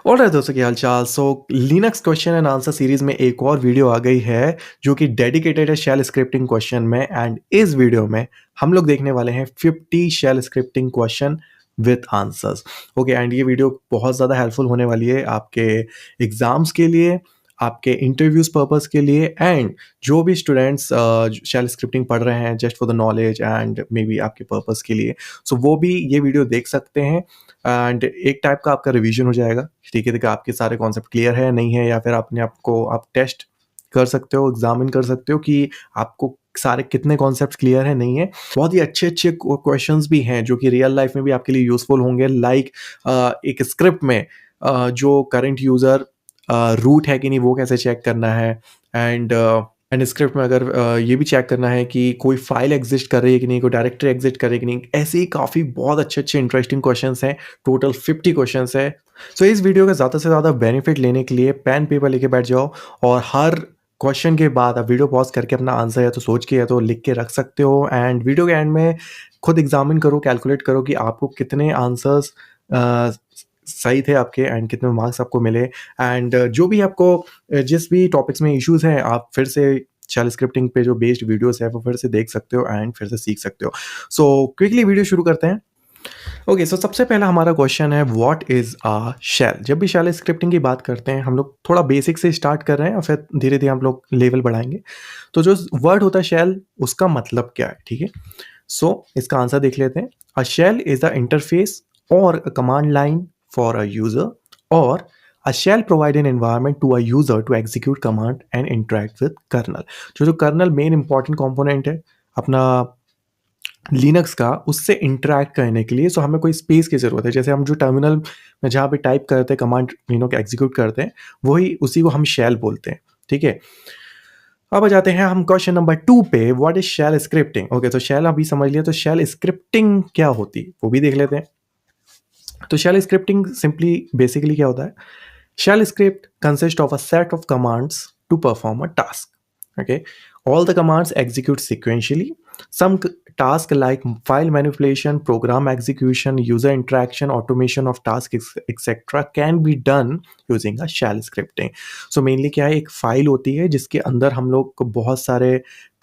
Alright दोस्तों, क्या हाल चाल। Linux question and answer series में एक और वीडियो आ गई है जो कि डेडिकेटेड है शेल स्क्रिप्टिंग क्वेश्चन में। एंड इस वीडियो में हम लोग देखने वाले हैं 50 shell scripting question with answers. Okay, and ये वीडियो बहुत ज़्यादा हेल्पफुल होने वाली है आपके एग्जाम्स के लिए, आपके इंटरव्यूज पर्पस के लिए, एंड जो भी स्टूडेंट्स शेल स्क्रिप्टिंग पढ़ रहे हैं just for the knowledge and may be आपके पर्पस के लिए। सो वो भी ये वीडियो देख सकते हैं एंड एक टाइप का आपका रिवीजन हो जाएगा। ठीक है, आपके सारे कॉन्सेप्ट क्लियर है नहीं है, या फिर अपने आप को आप टेस्ट कर सकते हो, एग्जामिन कर सकते हो कि आपको सारे कितने कॉन्सेप्ट क्लियर है नहीं है। बहुत ही अच्छे अच्छे क्वेश्चंस भी हैं जो कि रियल लाइफ में भी आपके लिए यूजफुल होंगे। लाइक एक स्क्रिप्ट में जो करंट यूजर रूट है कि नहीं वो कैसे चेक करना है, एंड स्क्रिप्ट में अगर ये भी चेक करना है कि कोई फाइल एग्जिस्ट कर रही है कि नहीं, कोई डायरेक्टरी एग्जिस्ट कर रही है कि नहीं। ऐसे ही काफ़ी बहुत अच्छे अच्छे इंटरेस्टिंग क्वेश्चंस हैं। टोटल 50 क्वेश्चंस है। सो इस वीडियो का ज़्यादा से ज़्यादा बेनिफिट लेने के लिए पेन पेपर लेके बैठ जाओ और हर क्वेश्चन के बाद आप वीडियो पॉज करके अपना आंसर या तो सोच के या तो लिख के रख सकते हो। एंड वीडियो के एंड में खुद एग्जामिन करो, कैलकुलेट करो कि आपको कितने आंसर्स सही थे आपके एंड कितने मार्क्स आपको मिले। एंड जो भी आपको जिस भी टॉपिक्स में इश्यूज हैं आप फिर से शेल स्क्रिप्टिंग पे जो बेस्ड वीडियोस है वो फिर से देख सकते हो एंड फिर से सीख सकते हो। सो क्विकली वीडियो शुरू करते हैं। ओके, सो सबसे पहला हमारा क्वेश्चन है व्हाट इज अ शेल। जब भी शेल स्क्रिप्टिंग की बात करते हैं हम लोग थोड़ा बेसिक से स्टार्ट कर रहे हैं और फिर धीरे धीरे हम लोग लेवल बढ़ाएंगे। तो जो वर्ड होता है शेल, उसका मतलब क्या है, ठीक है। सो इसका आंसर देख लेते हैं। A shell is a interface और a command line for a user, और a shell provide an environment to a user to execute command and interact with kernel। जो कर्नल मेन इंपॉर्टेंट कंपोनेंट है अपना Linux का, उससे interact करने के लिए। सो हमें कोई स्पेस की ज़रूरत है। जैसे हम जो टर्मिनल में जहाँ पे टाइप करते हैं कमांड एग्जीक्यूट करते हैं, वही उसी को हम शेल बोलते हैं, ठीक है। अब आ जाते हैं हम क्वेश्चन नंबर 2 पे। What is shell scripting. Okay, तो शेल अभी समझ लिया, तो शेल स्क्रिप्टिंग क्या होती है वो भी देख लेते हैं। तो शेल स्क्रिप्टिंग सिंपली बेसिकली क्या होता है। Shell script consist of a set of commands to perform a task. Okay, all the commands execute sequentially. Some task like file manipulation, program execution, user interaction, automation of tasks, etc. can be done using a shell scripting। So mainly क्या है, एक file होती है जिसके अंदर हम लोग बहुत सारे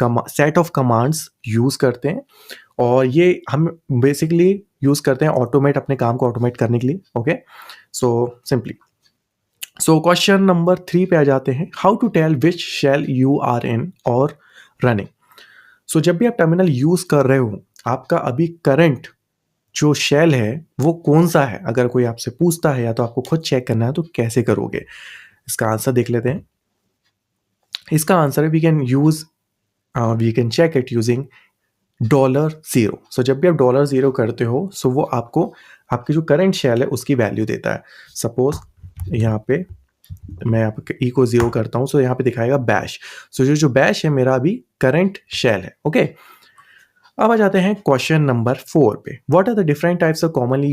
सेट ऑफ कमांड्स यूज़ करते हैं, और ये हम बेसिकली यूज़ करते हैं ऑटोमेट, अपने काम को ऑटोमेट करने के लिए। Okay, so simply so question number 3 पे आ जाते हैं। How to tell which shell you are in और रनिंग। सो जब भी आप टर्मिनल यूज कर रहे हो, आपका अभी करंट जो शेल है वो कौन सा है। अगर कोई आपसे पूछता है या तो आपको खुद चेक करना है, तो कैसे करोगे। इसका आंसर देख लेते हैं। इसका आंसर है we can check it using $0। So जब भी आप $0 करते हो, सो वो आपको आपकी जो करंट शेल है उसकी वैल्यू देता है। सपोज यहाँ पे मैं यहाँ पे ई को 0 करता हूँ, सो यहाँ पे दिखाएगा बैश। सो जो बैश है मेरा अभी करंट शेल है। ओके, अब आ जाते हैं क्वेश्चन नंबर 4 पे। What are the different types of commonly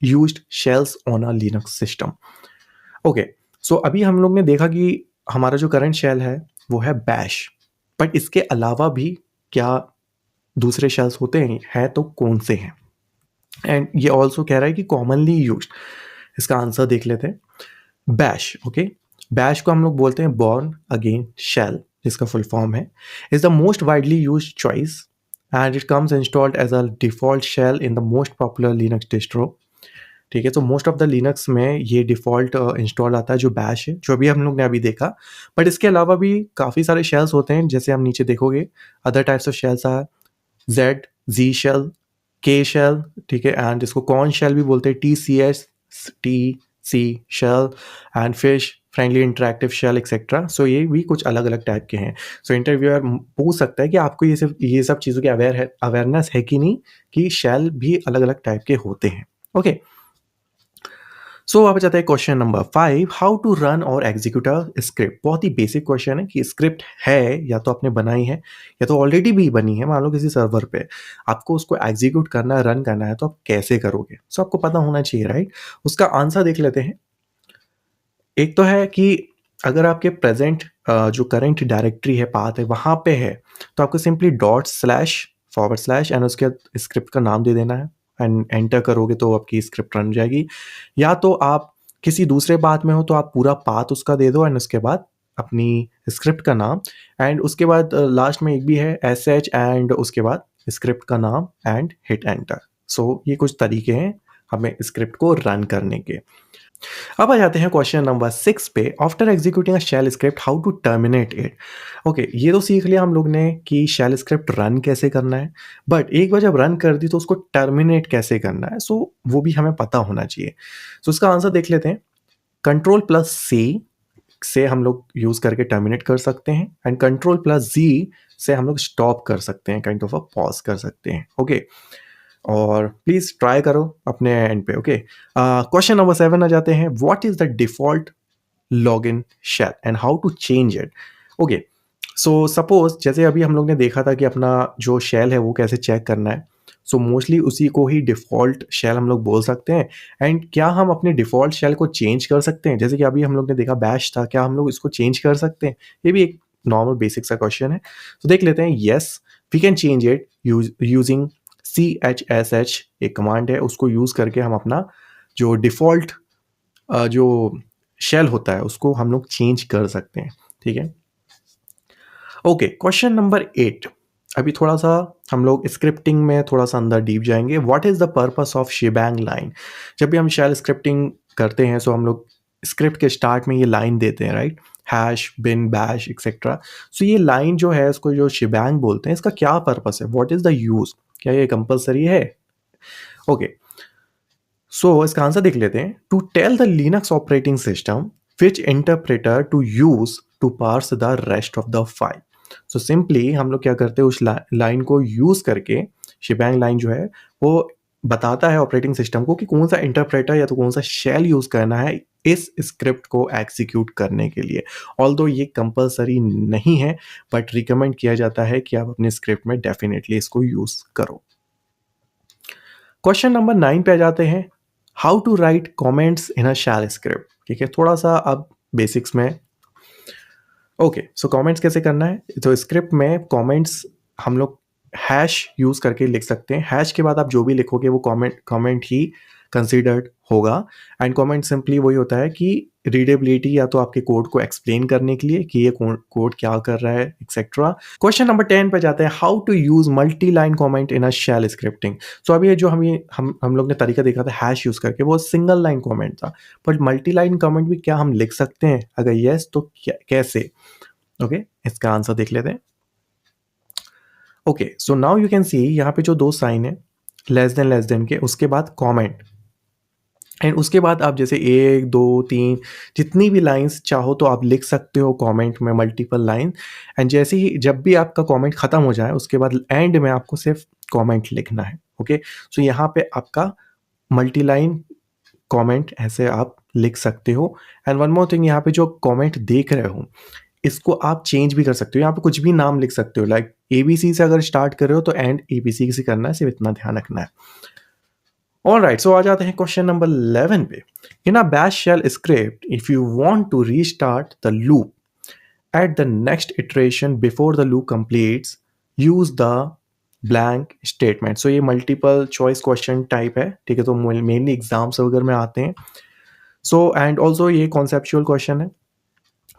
used shells on a Linux system. Okay, so अभी हम लोग ने देखा कि हमारा जो करंट शेल है वो है बैश, बट इसके अलावा भी क्या दूसरे शेल्स होते हैं तो कौन से हैं। एंड ये ऑल्सो कह रहा है कि कॉमनली यूज्ड। इसका आंसर देख लेते हैं। बैश, ओके, बैश को हम लोग बोलते हैं बॉर्न अगेन शेल, जिसका फुल फॉर्म है is the most widely used choice and it comes installed as a default shell in the most popular Linux distro. ठीक है, तो मोस्ट ऑफ द लिनक्स में ये डिफॉल्ट इंस्टॉल आता है जो बैश है, जो अभी हम लोग ने अभी देखा। बट इसके अलावा भी काफ़ी सारे शेल्स होते हैं, जैसे हम नीचे देखोगे other types of shells are Z G shell, K shell, ठीक है, एंड इसको कॉर्न शेल भी बोलते हैं, T C shell, and fish friendly interactive shell etcetera. So ये भी कुछ अलग अलग टाइप के हैं। सो इंटरव्यूअर पूछ सकता है कि आपको ये सब चीज़ों की अवेयरनेस है कि नहीं, कि शेल भी अलग अलग टाइप के होते हैं। ओके, सो अब जाता है question number 5। How to run और एग्जीक्यूट अ स्क्रिप्ट। बहुत ही बेसिक क्वेश्चन है कि स्क्रिप्ट है या तो आपने बनाई है या तो ऑलरेडी भी बनी है, मान लो किसी सर्वर पे, आपको उसको एग्जीक्यूट करना है, रन करना है, तो आप कैसे करोगे। सो आपको पता होना चाहिए, राइट। उसका आंसर देख लेते हैं। एक तो है कि अगर आपके प्रेजेंट जो करंट डायरेक्टरी है, पाथ है, वहाँ पे है, तो आपको सिंपली $/ एंड उसके स्क्रिप्ट का नाम दे देना है एंड एंटर करोगे तो आपकी स्क्रिप्ट रन जाएगी। या तो आप किसी दूसरे पाथ में हो तो आप पूरा पाथ उसका दे दो एंड उसके बाद अपनी स्क्रिप्ट का नाम एंड उसके बाद लास्ट में एक भी है एसएच एंड उसके बाद स्क्रिप्ट का नाम एंड हिट एंटर। सो ये कुछ तरीके हैं हमें स्क्रिप्ट को रन करने के। अब आ जाते हैं क्वेश्चन नंबर 6 पे। After executing a shell script how to terminate it. Okay, ये तो सीख लिया हम लोग ने कि शेल स्क्रिप्ट रन कैसे करना है, बट एक बार जब रन कर दी तो उसको टर्मिनेट कैसे करना है, सो वो भी हमें पता होना चाहिए। सो इसका आंसर देख लेते हैं। कंट्रोल प्लस सी से हम लोग यूज करके टर्मिनेट कर सकते हैं एंड कंट्रोल प्लस जी से हम लोग स्टॉप कर सकते हैं, काइंड ऑफ अ पॉज कर सकते हैं। ओके, और प्लीज ट्राई करो अपने एंड पे। ओके, क्वेश्चन नंबर 7 आ जाते हैं। What is the default login shell and how to change it. Okay, so suppose जैसे अभी हम लोग ने देखा था कि अपना जो शेल है वो कैसे चेक करना है, सो मोस्टली उसी को ही डिफ़ॉल्ट शेल हम लोग बोल सकते हैं। एंड क्या हम अपने डिफ़ॉल्ट शेल को चेंज कर सकते हैं? जैसे कि अभी हम लोग ने देखा बैश था, क्या हम लोग इसको चेंज कर सकते हैं? ये भी एक नॉर्मल बेसिक सा क्वेश्चन है। तो देख लेते हैं। Yes, we can change it using CHSH एक कमांड है, उसको यूज़ करके हम अपना जो डिफ़ॉल्ट जो शेल होता है उसको हम लोग चेंज कर सकते हैं। ठीक है। Okay, question number 8। अभी थोड़ा सा हम लोग स्क्रिप्टिंग में थोड़ा सा अंदर डीप जाएंगे। What is the purpose of shebang line. जब भी हम शेल स्क्रिप्टिंग करते हैं सो हम लोग स्क्रिप्ट के स्टार्ट में ये लाइन देते हैं, right? Hash bin bash etcetera. So ये लाइन जो है इसको जो शिबैंग बोलते हैं, इसका क्या पर्पस है? What is the use? क्या ये कंपलसरी है? ओके, सो इसका आंसर देख लेते हैं। To tell the Linux operating system which interpreter to use to parse the rest of the file. So simply हम लोग क्या करते हैं, उस लाइन को यूज करके शिबैंग लाइन जो है वो बताता है ऑपरेटिंग सिस्टम को कि कौन सा इंटरप्रेटर या तो कौन सा शेल यूज करना है इस स्क्रिप्ट को एग्जीक्यूट करने के लिए। ऑल्दो ये कंपलसरी नहीं है, बट रिकमेंड किया जाता है कि आप अपने स्क्रिप्ट में डेफिनेटली इसको यूज करो। क्वेश्चन नंबर 9 पे आ जाते हैं। How to write comments in a shell script. ठीक है, थोड़ा सा अब बेसिक्स में। ओके, सो कमेंट्स कैसे करना है? तो स्क्रिप्ट में कमेंट्स हम लोग हैश यूज करके लिख सकते हैं। हैश के बाद आप जो भी लिखोगे वो कमेंट ही कंसीडर्ड होगा। एंड कमेंट सिंपली वही होता है कि रीडेबिलिटी या तो आपके कोड को एक्सप्लेन करने के लिए कि ये कोड क्या कर रहा है एक्सेट्रा। क्वेश्चन नंबर 10 पे जाते हैं। How to use multi line comment in a shell scripting. So अभी ये जो हम लोग ने तरीका देखा था हैश यूज करके, वो सिंगल लाइन कमेंट था, बट मल्टी लाइन कमेंट भी क्या हम लिख सकते हैं? अगर यस तो कैसे? ओके, इसका आंसर देख लेते हैं। Okay, so now you can सी यहाँ पे जो दो साइन है लेस देन के, उसके बाद कमेंट एंड उसके बाद आप जैसे 1 2 3 जितनी भी लाइंस चाहो तो आप लिख सकते हो कमेंट में, मल्टीपल लाइन। एंड जैसे ही जब भी आपका कमेंट खत्म हो जाए उसके बाद एंड में आपको सिर्फ कमेंट लिखना है। ओके, सो यहाँ पे आपका मल्टी लाइन कमेंट ऐसे आप लिख सकते हो। एंड वन मोर थिंग, यहाँ पे जो कमेंट देख रहे हो इसको आप चेंज भी कर सकते हो। यहाँ पे कुछ भी नाम लिख सकते हो, लाइक ABC से अगर स्टार्ट कर रहे हो तो एंड ABC से करना है, सिर्फ इतना ध्यान रखना है। ऑलराइट, सो आ जाते हैं क्वेश्चन नंबर 11 पे। In a bash shell script if you want to restart the loop at the next iteration before the loop completes use the blank statement. So ये मल्टीपल चॉइस क्वेश्चन टाइप है, ठीक है, तो mainly exams वगैरह में आते हैं। So and also ये कॉन्सेप्चुअल क्वेश्चन है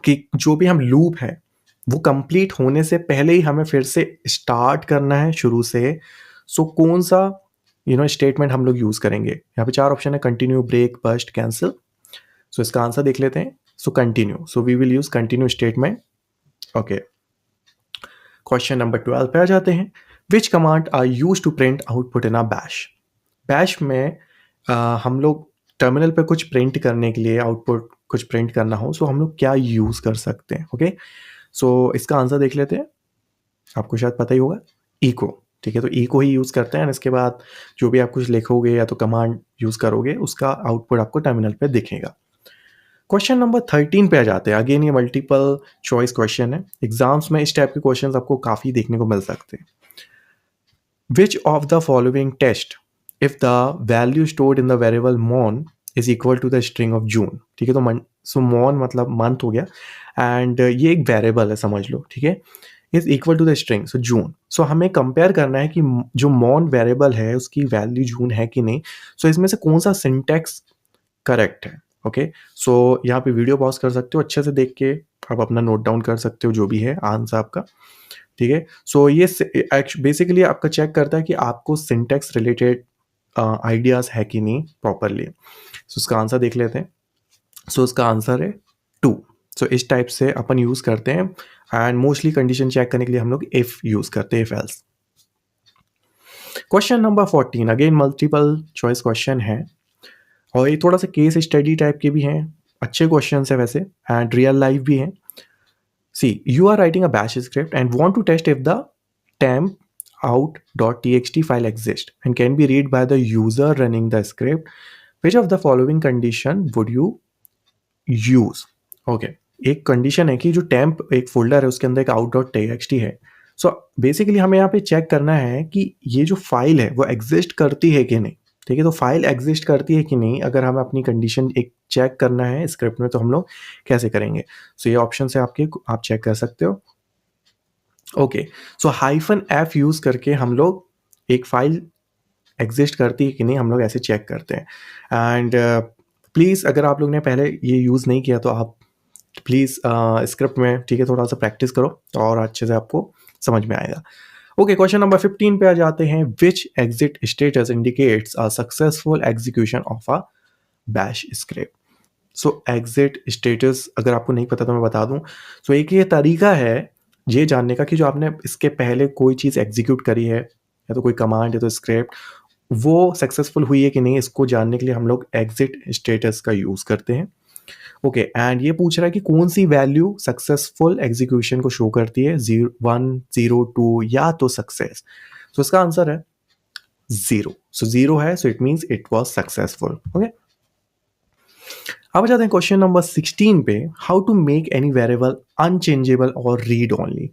कि जो भी हम लूप है वो कंप्लीट होने से पहले ही हमें फिर से स्टार्ट करना है शुरू से। सो कौन सा स्टेटमेंट हम लोग यूज करेंगे? यहाँ पे 4 ऑप्शन है, कंटिन्यू, ब्रेक, बस्ट, कैंसिल। सो इसका आंसर देख लेते हैं। So continue, so we will use continue statement. Okay, question number 12 पे आ जाते हैं। Which command are use to print output in a bash. Bash में हम लोग टर्मिनल पे कुछ प्रिंट करने के लिए, आउटपुट कुछ प्रिंट करना हो, सो हम लोग क्या यूज कर सकते हैं? ओके, सो इसका आंसर देख लेते हैं। आपको शायद पता ही होगा, इको। ठीक है, तो इको ही यूज करते हैं और इसके बाद जो भी आप कुछ लिखोगे या तो कमांड यूज करोगे उसका आउटपुट आपको टर्मिनल पे दिखेगा। क्वेश्चन नंबर 13 पे आ जाते हैं। अगेन ये मल्टीपल चॉइस क्वेश्चन है, एग्जाम्स में इस टाइप के क्वेश्चंस आपको काफी देखने को मिल सकते हैं। Which of the following test if the value stored in the variable mon is equal to the string of June। ठीक है, तो सो mon मतलब मंथ हो गया एंड ये एक वेरिएबल है समझ लो, ठीक है, is equal to the string so June. So हमें कंपेयर करना है कि जो mon वेरिएबल है उसकी वैल्यू जून है कि नहीं। सो इसमें से कौन सा सिंटैक्स करेक्ट है? ओके, सो यहाँ पे वीडियो पॉज कर सकते हो, अच्छे से देख के आप अपना नोट डाउन कर सकते हो जो भी है आंसर आपका, ठीक है। सो ये बेसिकली आपका चेक करता है कि आपको सिंटेक्स रिलेटेड आइडियाज़ है कि नहीं प्रॉपरली। सो इसका आंसर देख लेते हैं। सो इसका आंसर है 2। सो इस टाइप से अपन यूज़ करते हैं एंड मोस्टली कंडीशन चेक करने के लिए हम लोग इफ़ यूज़ करते हैं, if else. Question number 14 again multiple choice question है और ये थोड़ा सा केस स्टडी टाइप के भी हैं, अच्छे क्वेश्चन है वैसे एंड रियल लाइफ भी हैं। See you are writing a bash script and want to test if the temp out.txt file exists and can be read by the user running the script. Which of the following condition would you use? Okay, एक condition है कि जो temp एक folder है उसके अंदर एक out.txt है। सो बेसिकली हमें यहाँ पे चेक करना है कि ये जो फाइल है वो एग्जिस्ट करती है कि नहीं, ठीक है। तो फाइल एग्जिस्ट करती है कि नहीं, अगर हमें अपनी कंडीशन एक चेक करना है स्क्रिप्ट में तो हम लोग कैसे करेंगे। सो ये ऑप्शन है आपके, आप चेक कर सकते हो। ओके, सो -f यूज़ करके हम लोग एक फाइल एग्जिस्ट करती है कि नहीं हम लोग ऐसे चेक करते हैं। एंड प्लीज़ अगर आप लोग ने पहले ये यूज़ नहीं किया तो आप प्लीज़ स्क्रिप्ट में, ठीक है, थोड़ा सा प्रैक्टिस करो तो और अच्छे से आपको समझ में आएगा। ओके, क्वेश्चन नंबर 15 पे आ जाते हैं। Which exit status indicates a successful execution of a bash script. So exit status अगर आपको नहीं पता तो मैं बता दूं। सो एक ये तरीका है ये जानने का कि जो आपने इसके पहले कोई चीज़ एग्जीक्यूट करी है या तो कोई कमांड या तो स्क्रिप्ट, वो सक्सेसफुल हुई है कि नहीं, इसको जानने के लिए हम लोग एग्जिट स्टेटस का यूज़ करते हैं। ओके, एंड ये पूछ रहा है कि कौन सी वैल्यू सक्सेसफुल एग्जीक्यूशन को शो करती है, 1, 0, 2 या तो सक्सेस। सो इसका आंसर है 0। सो 0 है, so it means it was successful. Okay, अब जाते हैं क्वेश्चन नंबर 16 पे। How to make any variable unchangeable और रीड ओनली।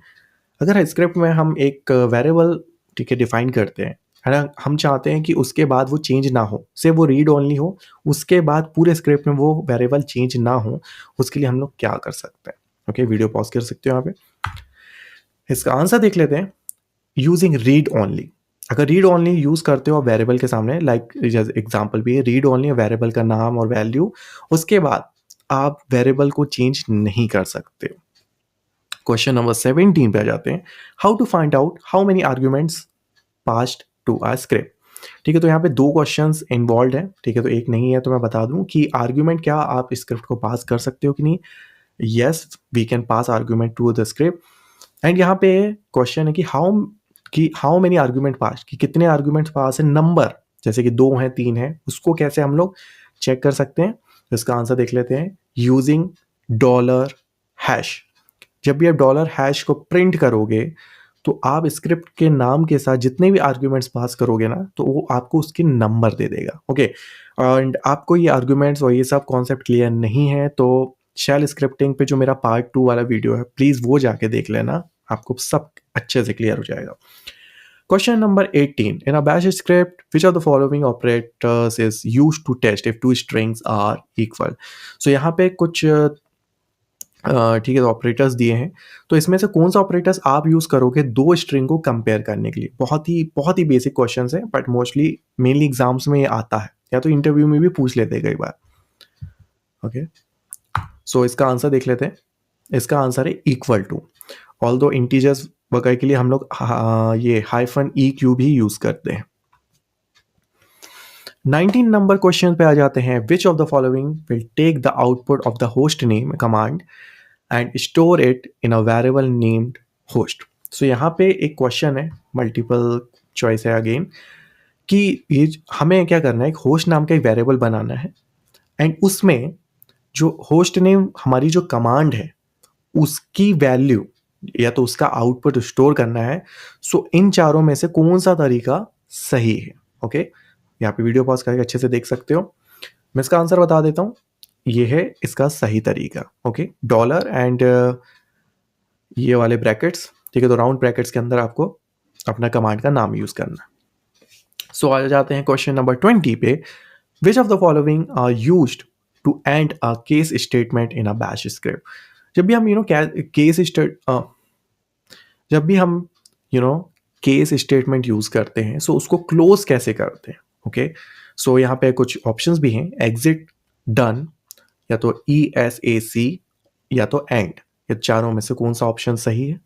अगर स्क्रिप्ट में हम एक वेरिएबल, ठीक है, डिफाइन करते हैं, है ना, हम चाहते हैं कि उसके बाद वो चेंज ना हो, सिर्फ वो रीड ओनली हो, उसके बाद पूरे स्क्रिप्ट में वो वेरिएबल चेंज ना हो, उसके लिए हम लोग क्या कर सकते हैं। ओके, वीडियो पॉज कर सकते हो यहाँ पे। इसका आंसर देख लेते हैं। Using read only. अगर रीड ओनली यूज़ करते हो वेरिएबल के सामने, लाइक एग्जांपल भी है, रीड ओनली वेरिएबल का नाम और वैल्यू, उसके बाद आप वेरिएबल को चेंज नहीं कर सकते। क्वेश्चन नंबर 17 पे आ जाते हैं। How to find out how many arguments passed to a script. ठीक है, तो यहाँ पे 2 क्वेश्चंस इन्वॉल्व है, ठीक है, तो एक नहीं है। तो मैं बता दूं कि आर्ग्यूमेंट क्या आप स्क्रिप्ट को पास कर सकते हो कि नहीं। Yes, we can pass argument to the script. And यहाँ पे क्वेश्चन है कि हाउ मेनी आर्ग्यूमेंट पास, कि कितने आर्ग्यूमेंट्स पास है, नंबर जैसे कि 2 है 3 है, उसको कैसे हम लोग चेक कर सकते हैं। तो इसका आंसर देख लेते हैं। यूजिंग $#। जब भी आप $# को प्रिंट करोगे तो आप स्क्रिप्ट के नाम के साथ जितने भी आर्ग्यूमेंट्स पास करोगे ना, तो वो आपको उसके नंबर दे देगा। ओके, एंड आपको ये आर्ग्यूमेंट्स और ये सब कॉन्सेप्ट क्लियर नहीं है तो शेल स्क्रिप्टिंग पे जो मेरा पार्ट 2 वाला वीडियो है, प्लीज़ वो जाके देख लेना, आपको सब अच्छे से क्लियर हो जाएगा। Question number 18। In a bash script which of the following operators is used to test if 2 strings are equal. So यहाँ पे कुछ ठीक है, तो ऑपरेटर्स दिए हैं, तो इसमें से कौन सा ऑपरेटर्स आप यूज़ करोगे 2 स्ट्रिंग को कंपेयर करने के लिए। बहुत ही बेसिक क्वेश्चंस है, बट मोस्टली मेनली एग्जाम्स में ये आता है या तो इंटरव्यू में भी पूछ लेते हैं कई बार। ओके, सो इसका आंसर देख लेते हैं। इसका आंसर है इक्वल टू। ऑल्दो इंटीजर्स वगैरह के लिए हम लोग ये -eq भी यूज़ करते हैं। 19 नंबर क्वेश्चन पे आ जाते हैं। Which of the following will take the output of the host name command and store it in a variable named host. So यहाँ पे एक क्वेश्चन है, मल्टीपल चॉइस है अगेन, कि ये हमें क्या करना है, एक होस्ट नाम का एक वेरिएबल बनाना है एंड उसमें जो होस्ट नेम हमारी जो कमांड है उसकी वैल्यू या तो उसका आउटपुट स्टोर करना है। सो इन चारों में से कौन सा तरीका सही है। ओके, यहाँ पे वीडियो पॉज करके अच्छे से देख सकते हो। मैं इसका आंसर बता देता हूँ, ये है इसका सही तरीका। ओके, डॉलर एंड ये वाले ब्रैकेट्स, ठीक है, तो राउंड ब्रैकेट्स के अंदर आपको अपना कमांड का नाम यूज करना। सो आ जाते हैं क्वेश्चन नंबर 20 पे। Which of the following are used to end a case statement in a bash script. जब भी हम जब भी हम केस स्टेटमेंट यूज करते हैं, सो उसको क्लोज कैसे करते हैं। ओके, सो यहाँ पे कुछ ऑप्शंस भी हैं। एग्जिट, डन, या तो ESAC या तो एंड। ये चारों में से कौन सा ऑप्शन सही है?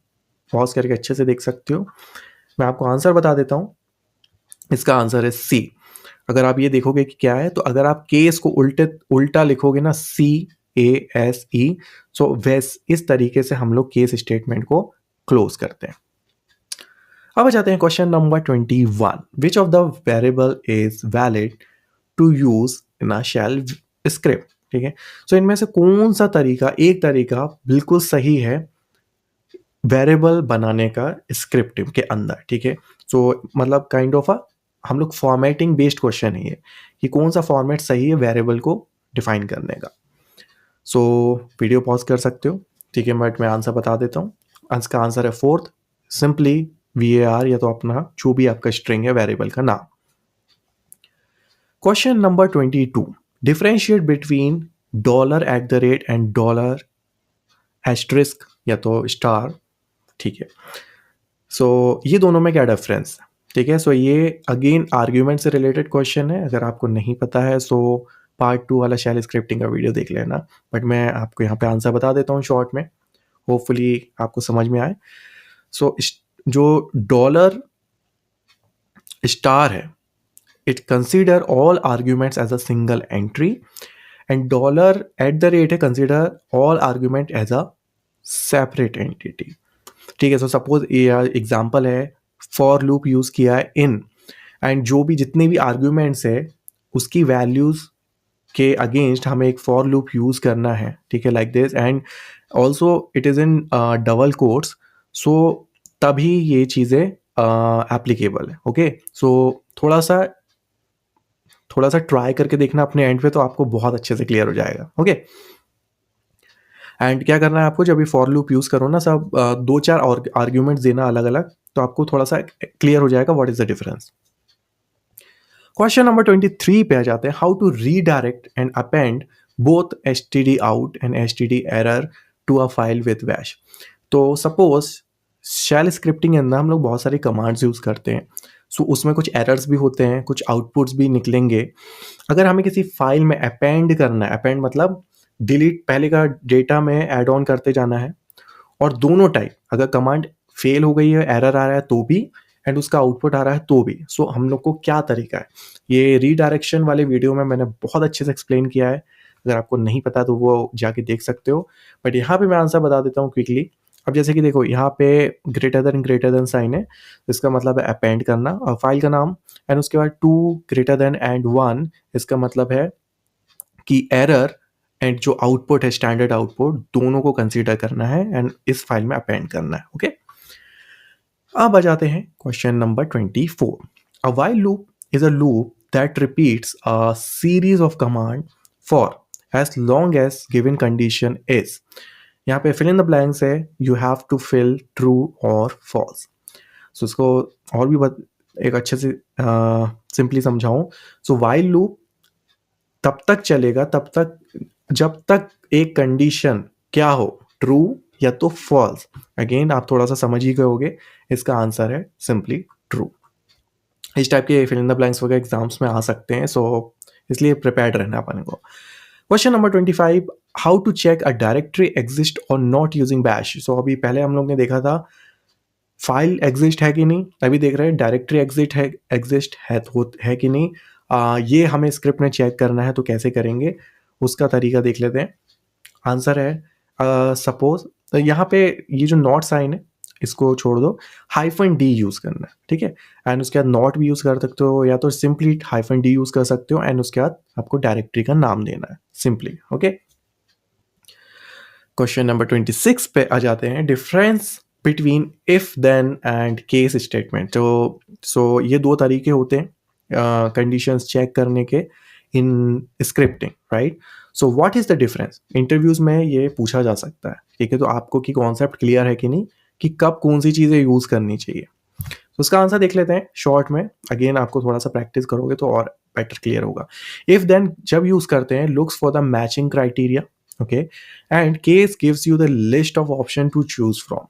पॉज करके अच्छे से देख सकते हो। मैं आपको आंसर बता देता हूँ। इसका आंसर है सी। अगर आप ये देखोगे कि क्या है, तो अगर आप केस को उल्टा लिखोगे ना, CASE, सो वैस इस तरीके से हम लोग केस स्टेटमेंट को क्लोज करते हैं। अब आ जाते हैं question number 21। Which of the variable is valid to use in a shell script? ठीक है, सो इनमें से कौन सा एक तरीका बिल्कुल सही है वेरिएबल बनाने का स्क्रिप्ट के अंदर? ठीक है, सो मतलब काइंड ऑफ हम लोग फॉर्मेटिंग बेस्ड क्वेश्चन है ये, कि कौन सा फॉर्मेट सही है वेरिएबल को डिफाइन करने का। सो वीडियो पॉज कर सकते हो, ठीक है, बट मैं आंसर बता देता हूँ। इसका आंसर है फोर्थ, सिंपली VAR, या तो अपना जो भी आपका स्ट्रिंग है वेरिएबल का नाम। Question number 22। Differentiate between $@ and $* या तो स्टार। ठीक है, सो ये दोनों में क्या डिफरेंस है? ठीक है, सो ये अगेन आर्ग्यूमेंट से रिलेटेड क्वेश्चन है। अगर आपको नहीं पता है सो पार्ट 2 वाला शेल स्क्रिप्टिंग का वीडियो देख लेना, बट मैं आपको यहाँ पे आंसर बता देता हूँ शॉर्ट में, होपफुली आपको समझ में आए। सो जो डॉलर स्टार है, it consider all arguments as a single entry, and $@ है consider all argument as a separate entity. ठीक है, सो सपोज एग्जांपल है, फॉर लूप यूज किया है इन, एंड जो भी जितने भी आर्ग्यूमेंट्स है उसकी वैल्यूज के अगेंस्ट हमें एक फॉर लूप यूज करना है। ठीक है, like this, and also it is in double quotes, so तभी ये चीज़ें एप्लीकेबल है। ओके, सो थोड़ा सा ट्राई करके देखना अपने एंड पे, तो आपको बहुत अच्छे से क्लियर हो जाएगा। ओके, एंड क्या करना है आपको, जब ये फॉर लूप यूज करो ना, सब 2-4 और आर्ग्यूमेंट्स देना अलग अलग, तो आपको थोड़ा सा क्लियर हो जाएगा what is the difference. Question number 23 पे आ जाते हैं। How to redirect and append both std out and std error to a file with bash. तो सपोज शेल स्क्रिप्टिंग के अंदर हम लोग बहुत सारी कमांड्स यूज करते हैं, सो उसमें कुछ एरर्स भी होते हैं, कुछ आउटपुट्स भी निकलेंगे। अगर हमें किसी फाइल में अपेंड करना है, अपेंड मतलब डिलीट, पहले का डेटा में ऐड ऑन करते जाना है, और दोनों टाइप, अगर कमांड फेल हो गई है, एरर आ रहा है तो भी, एंड उसका आउटपुट आ रहा है तो भी, सो हम लोग को क्या तरीका है, ये रीडायरेक्शन वाले वीडियो में मैंने बहुत अच्छे से एक्सप्लेन किया है। अगर आपको नहीं पता तो वो जाके देख सकते हो, बट यहाँ पे मैं आंसर बता देता हूँ क्विकली। अब जैसे कि देखो, यहाँ पे ग्रेटर देन साइन है, इसका मतलब है अपेंड करना, और फाइल का नाम, एंड उसके बाद 2 एंड 1, इसका मतलब है कि एरर एंड जो आउटपुट है, स्टैंडर्ड आउटपुट, दोनों को कंसीडर करना है एंड इस फाइल में अपेंड करना है। ओके, अब आ जाते हैं question number 24। A while loop is a loop that repeats a series of command for as long as given condition is. यहाँ पे फिल इन द ब्लैंक्स है, you have to fill true और false. So इसको और भी एक अच्छे से सिंपली समझाऊं, सो व्हाइल लूप तब तक चलेगा, जब तक एक कंडीशन क्या हो, ट्रू या तो फॉल्स। अगेन आप थोड़ा सा समझ ही गए होगे, इसका आंसर है सिंपली ट्रू। इस टाइप के फिल इन द ब्लैंक्स वगैरह एग्जाम्स में आ सकते हैं, सो इसलिए प्रिपेयर्ड रहना अपन को। Question number 25। How to check a directory exist और नॉट यूजिंग बैश। सो अभी पहले हम लोग ने देखा था फाइल एग्जिस्ट है कि नहीं, अभी देख रहे हैं डायरेक्टरी एग्जिस्ट है कि नहीं। ये हमें स्क्रिप्ट में चेक करना है, तो कैसे करेंगे उसका तरीका देख लेते हैं। आंसर है सपोज यहाँ पे ये जो नॉट साइन है इसको छोड़ दो, -d यूज करना है। ठीक है, एंड उसके बाद नॉट भी यूज कर सकते हो, या तो सिंपली -d यूज कर सकते हो, एंड उसके बाद आपको डायरेक्टरी का नाम देना है सिंपली। ओके, क्वेश्चन नंबर 26 पे आ जाते हैं। Difference between if then and case statement. तो सो ये दो तरीके होते हैं कंडीशंस चेक करने के in scripting, right. So what is the difference, interviews में ये पूछा जा सकता है। ठीक है, तो आपको की कॉन्सेप्ट क्लियर है कि नहीं, कि कब कौन सी चीज़ें यूज करनी चाहिए। तो उसका आंसर देख लेते हैं शॉर्ट में। अगेन आपको थोड़ा सा प्रैक्टिस करोगे तो और बेटर क्लियर होगा। इफ देन जब यूज करते हैं, looks for the matching criteria, okay, and case gives you the list of option to choose from.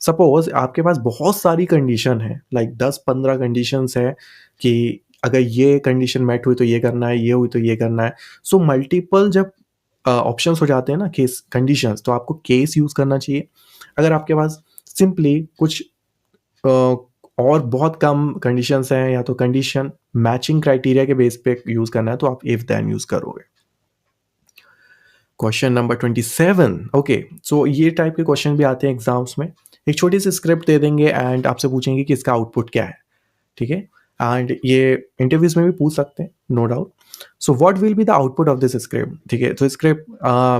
Suppose आपके पास बहुत सारी कंडीशन है, लाइक 10-15 कंडीशंस है, कि अगर ये कंडीशन मैट हुई तो ये करना है, ये हुई तो ये करना है। सो मल्टीपल जब ऑप्शंस हो जाते हैं ना, केस कंडीशंस, तो आपको केस यूज़ करना चाहिए। अगर आपके पास सिंपली कुछ और बहुत कम कंडीशंस हैं या तो कंडीशन मैचिंग क्राइटेरिया के बेस पे यूज़ करना है तो आप इफ देन यूज़ करोगे। क्वेश्चन नंबर 27, ओके, सो ये टाइप के क्वेश्चन भी आते हैं एग्जाम्स में। एक छोटी सी स्क्रिप्ट दे देंगे एंड आपसे पूछेंगे कि इसका आउटपुट क्या है, ठीक है, एंड ये इंटरव्यूज में भी पूछ सकते हैं, no doubt. So what will be the output of this script, ठीक है, तो स्क्रिप्ट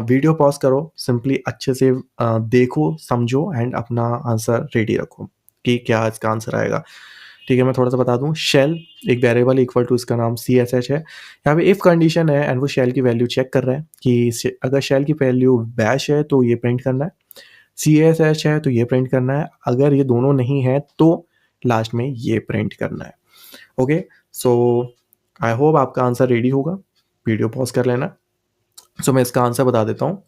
वीडियो पॉज करो, सिंपली अच्छे से देखो समझो एंड अपना आंसर रेडी रखो कि क्या इसका आंसर आएगा। ठीक है, मैं थोड़ा सा बता दूं, शेल एक वेरिएबल इक्वल टू, इसका नाम सी एस एच है। यहाँ पे इफ कंडीशन है एंड वो शेल की वैल्यू चेक कर रहा है कि अगर शेल की वैल्यू बैश है तो ये प्रिंट करना है, सी एस एच है तो ये प्रिंट करना है, अगर ये दोनों नहीं है तो लास्ट में ये प्रिंट करना है। ओके, सो आई होप आपका आंसर रेडी होगा, वीडियो पॉज कर लेना। सो मैं इसका आंसर बता देता हूँ।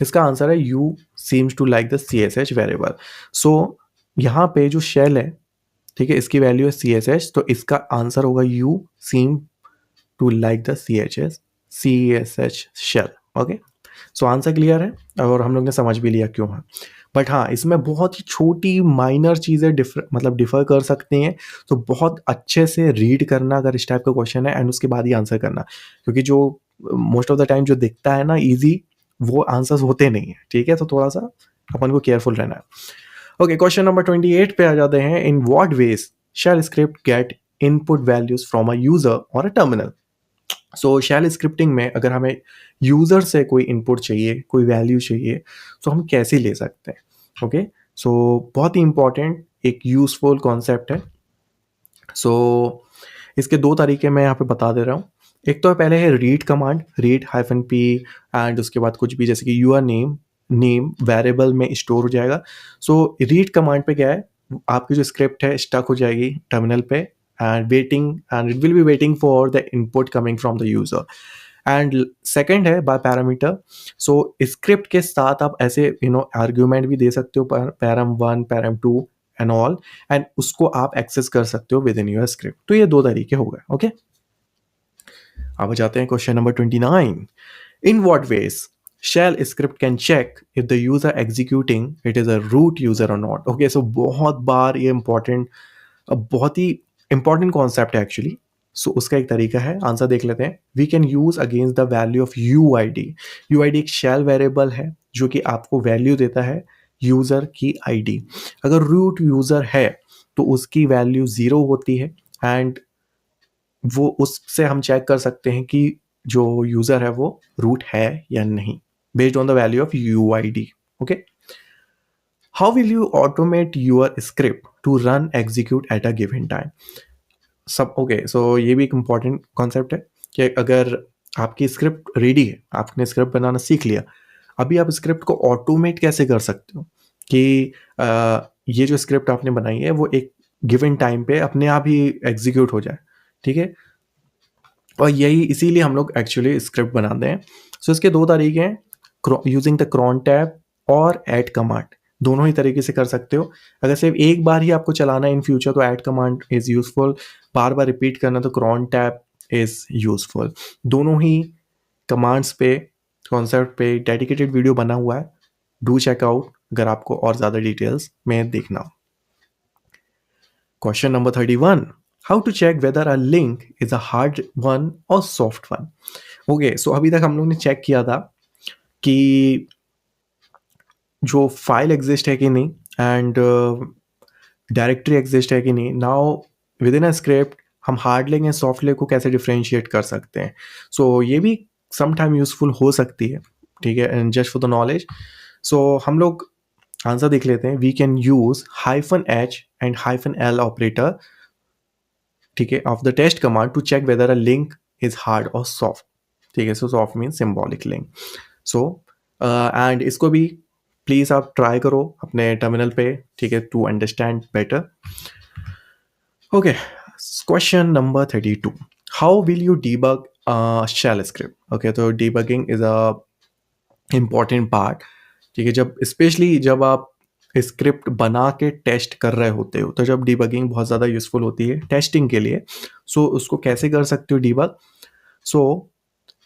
इसका आंसर है you seems to like the C S H variable. So यहाँ पे जो शेल है, ठीक है, इसकी वैल्यू है सी एस एच, तो इसका आंसर होगा you seem to like the C S H shell. Okay, so answer clear है और हम लोग ने समझ भी लिया क्यों है। बट हाँ, इसमें बहुत ही छोटी माइनर चीज़ें डिफर कर सकती हैं, तो बहुत अच्छे से रीड करना अगर इस टाइप का क्वेश्चन है एंड उसके बाद ही आंसर करना, क्योंकि जो मोस्ट ऑफ द टाइम जो दिखता है ना इजी, वो आंसर्स होते नहीं है, ठीक है, तो थोड़ा सा अपन को केयरफुल रहना है। ओके, क्वेश्चन नंबर 28 पे आ जाते हैं। In what ways shell script get input values from a user और a terminal. So shell scripting में अगर हमें यूजर से कोई इनपुट चाहिए, कोई वैल्यू चाहिए, तो हम कैसे ले सकते हैं। ओके, सो बहुत ही इंपॉर्टेंट एक यूजफुल कॉन्सेप्ट है। सो इसके दो तरीके मैं यहाँ पे बता दे रहा हूँ। एक तो पहले है read command, read hyphen P, and उसके बाद कुछ भी जैसे कि यूर नेम वेरिएबल में स्टोर हो जाएगा। सो रीड कमांड पे क्या है, आपकी जो स्क्रिप्ट है स्टक हो जाएगी टर्मिनल पे and it will be waiting for the input coming from the user. And second है बाय पैरामीटर। सो स्क्रिप्ट के साथ आप ऐसे आर्ग्यूमेंट भी दे सकते हो, params 1 params 2 and all, and उसको आप एक्सेस कर सकते हो विद इन योर स्क्रिप्ट। तो ये दो तरीके हो गए। ओके, अब जाते हैं question number 29। In what ways shell script can check if the user executing it is a root user or not। Okay, so बहुत बार ये बहुत ही इंपॉर्टेंट कॉन्सेप्ट है एक्चुअली। सो उसका एक तरीका है, आंसर देख लेते हैं। We can use against the value of U I D. U I D एक शेल वेरिएबल है जो कि आपको वैल्यू देता है यूजर की आईडी। अगर रूट यूजर है तो उसकी वैल्यू 0 होती है एंड वो उससे हम चेक कर सकते हैं कि जो यूजर है वो रूट है या नहीं, based on the value of U I D. Okay, how will you automate your script to run execute at a given time. सब ओके, सो ये भी एक इम्पॉर्टेंट कॉन्सेप्ट है कि अगर आपकी स्क्रिप्ट रेडी है, आपने स्क्रिप्ट बनाना सीख लिया, अभी आप स्क्रिप्ट को ऑटोमेट कैसे कर सकते हो कि ये जो स्क्रिप्ट आपने बनाई है वो एक गिवन टाइम पे अपने आप ही एग्जीक्यूट हो जाए, ठीक है। और यही इसीलिए हम लोग एक्चुअली स्क्रिप्ट बनाते हैं। सो इसके दो तरीके हैं, यूजिंग द क्रॉन टैब और ऐड कमांड, दोनों ही तरीके से कर सकते हो। अगर सिर्फ एक बार ही आपको चलाना है इन फ्यूचर तो add command is useful, bar bar repeat करना तो क्रॉन टैब इज़ यूजफुल। दोनों ही कमांड्स पे, कॉन्सेप्ट पे डेडिकेटेड वीडियो बना हुआ है, डू चेक आउट अगर आपको और ज़्यादा डिटेल्स में देखना हो। Question number 31, how to check whether a link is a hard one और सॉफ्ट वन। ओके, सो अभी तक हम लोग ने चेक किया था कि जो फाइल एग्जिस्ट है कि नहीं एंड डायरेक्टरी एग्जिस्ट है कि नहीं। Now within a script हम hard link and soft link को कैसे डिफ्रेंशिएट कर सकते हैं। सो ये भी सम टाइम यूजफुल हो सकती है, ठीक है, and just for the knowledge. So हम लोग आंसर देख लेते हैं। We can use -h and -l operator, ठीक है, of the test command to check whether a link is hard और सॉफ्ट, ठीक है। So soft mean symbolic link. So and इसको भी प्लीज आप ट्राई करो अपने टर्मिनल पे, ठीक है, to understand better. Okay, question number 32, how will you debug shell script. Okay, तो debugging is a important part, ठीक है, जब स्पेशली जब आप स्क्रिप्ट बना के टेस्ट कर रहे होते हो तो जब डीबगिंग बहुत ज़्यादा यूजफुल होती है टेस्टिंग के लिए। सो उसको कैसे कर सकते हो डीबग। सो